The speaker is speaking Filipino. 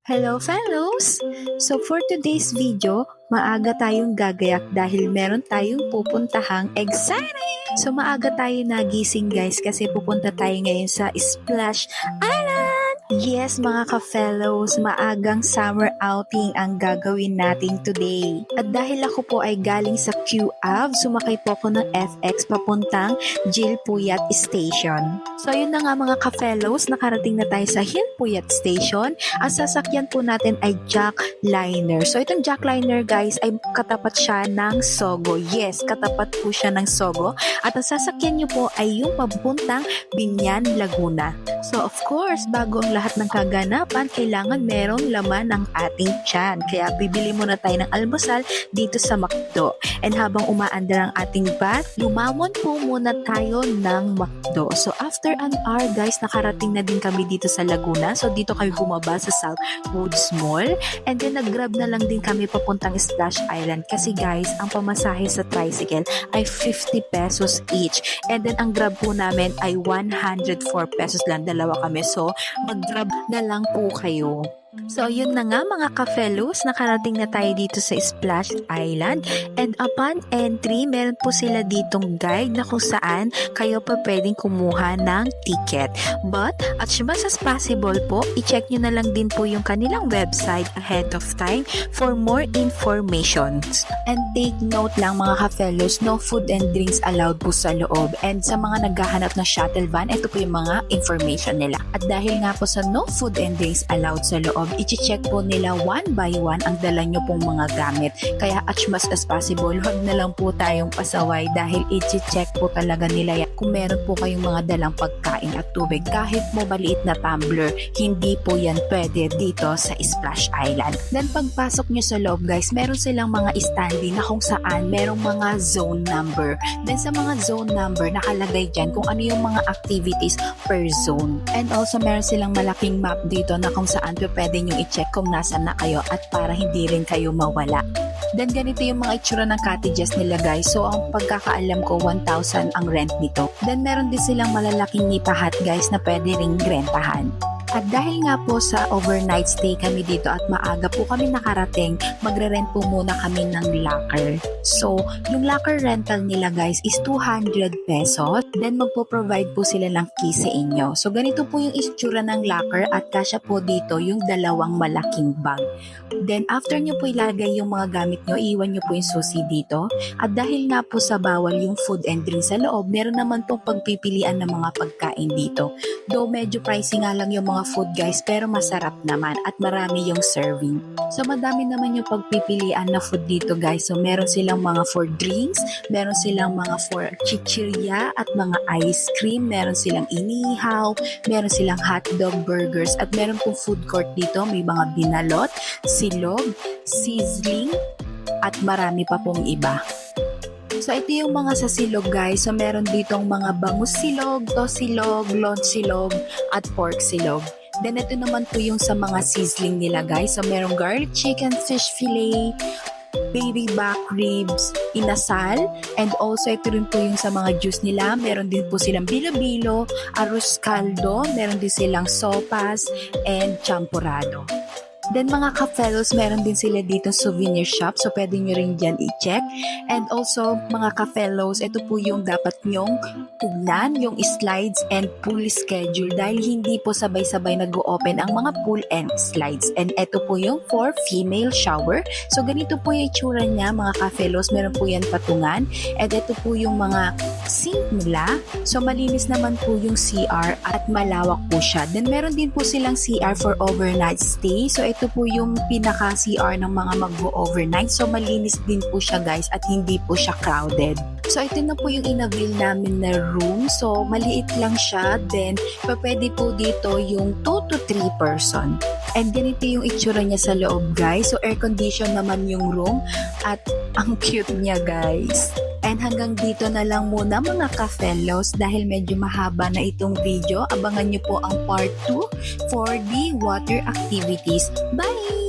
Hello fellows! So for today's video, maaga tayong gagayak dahil meron tayong pupuntahang exciting! So maaga tayo nagising guys kasi pupunta tayo ngayon sa Splash Island! Yes mga ka-fellows, maagang summer outing ang gagawin natin today. At dahil ako po ay galing sa QAV, sumakay po ako ng FX papuntang Jill Puyat Station. So yun na nga mga ka-fellows, nakarating na tayo sa Hill Puyat Station. Ang sasakyan po natin ay Jackliner. So itong Jackliner guys ay katapat siya ng Sogo. Yes, katapat po siya ng Sogo. At ang sasakyan nyo po ay yung papuntang Binyan, Laguna. So of course, bago ang lahat ng kaganapan, kailangan merong laman ng ating tiyan. Kaya bibili muna tayo ng almusal dito sa McDo. And habang umaandar ang ating bath, lumamon po muna tayo ng McDo. So after an hour guys, nakarating na din kami dito sa Laguna. So dito kami bumaba sa Southwoods Mall. And then nag-grab na lang din kami papuntang Splash Island. Kasi guys, ang pamasahe sa tricycle ay 50 pesos each. And then ang grab po namin ay 104 pesos lang. Dalawa kami. So mag-grab na lang po kayo. So, yun na nga mga ka-fellows, nakarating na tayo dito sa Splash Island. And upon entry, meron po sila ditong guide na kung saan kayo pa pwedeng kumuha ng ticket. But, as much as possible po, i-check nyo na lang din po yung kanilang website ahead of time for more information. And take note lang mga ka-fellows, no food and drinks allowed po sa loob. And sa mga naghahanap ng shuttle van, ito po yung mga information nila. At dahil nga po sa no food and drinks allowed sa loob, i-check po nila one by one ang dala nyo pong mga gamit. Kaya as much as possible, huwag na lang po tayong pasaway dahil i-check po talaga nila yan. Kung meron po kayong mga dalang pagkain at tubig, kahit mo maliit na tumbler, hindi po yan pwede dito sa Splash Island. Then pagpasok nyo sa loob guys, meron silang mga standee na kung saan merong mga zone number. Then sa mga zone number, nakalagay dyan kung ano yung mga activities per zone. And also meron silang malaking map dito na kung saan pwede nyo i-check kung nasan na kayo at para hindi rin kayo mawala. Then ganito yung mga itsura ng cottages nila guys. So ang pagkakaalam ko 1,000 ang rent nito. Then meron din silang malalaking nipa hut guys na pwede ring rentahan. At dahil nga po sa overnight stay kami dito at maaga po kami nakarating, magre-rent po muna kami ng locker. So, yung locker rental nila guys is 200 pesos. Then magpo-provide po sila ng key sa inyo. So, ganito po yung itsura ng locker at kasya po dito yung dalawang malaking bag. Then, after nyo po ilagay yung mga gamit nyo, iwan nyo po yung susi dito. At dahil nga po sa bawal yung food and drink sa loob, meron naman pong pagpipilian ng mga pagkain dito. Though medyo pricey nga lang yung mga food guys, pero masarap naman at marami yung serving. So madami naman yung pagpipilian na food dito guys. So meron silang mga for drinks, meron silang mga for chichirya at mga ice cream, meron silang inihaw, meron silang hotdog, burgers at meron pong food court dito. May mga binalot, silog, sizzling at marami pa pong iba. So, ito yung mga sa silog guys. So, meron ditong mga bangus silog, tosilog, lon silog, at pork silog. Then, ito naman po yung sa mga sizzling nila guys. So, merong garlic chicken, fish fillet, baby back ribs, inasal, and also ito rin po yung sa mga juice nila. Meron din po silang bilo-bilo, arroz caldo, meron din silang sopas, and champurrado. Then mga ka-fellows, meron din sila dito souvenir shop. So, pwede nyo rin dyan i-check. And also, mga ka-fellows, ito po yung dapat nyong tignan, yung slides and pool schedule. Dahil hindi po sabay-sabay nag-o-open ang mga pool and slides. And ito po yung for female shower. So, ganito po yung itsura niya, mga ka-fellows. Meron po yan patungan. And ito po yung mga sink nila. So, malinis naman po yung CR at malawak po siya. Then, meron din po silang CR for overnight stay. So, ito po yung pinaka-CR ng mga mag-overnight. So, malinis din po siya guys at hindi po siya crowded. So, ito na po yung in-avail namin na room. So, maliit lang siya. Then, pwede po dito yung 2 to 3 person. And ganito yung itsura niya sa loob guys. So, air condition naman yung room at ang cute niya guys. And hanggang dito na lang muna mga ka-fellows dahil medyo mahaba na itong video. Abangan nyo po ang part 2 for the water activities. Bye!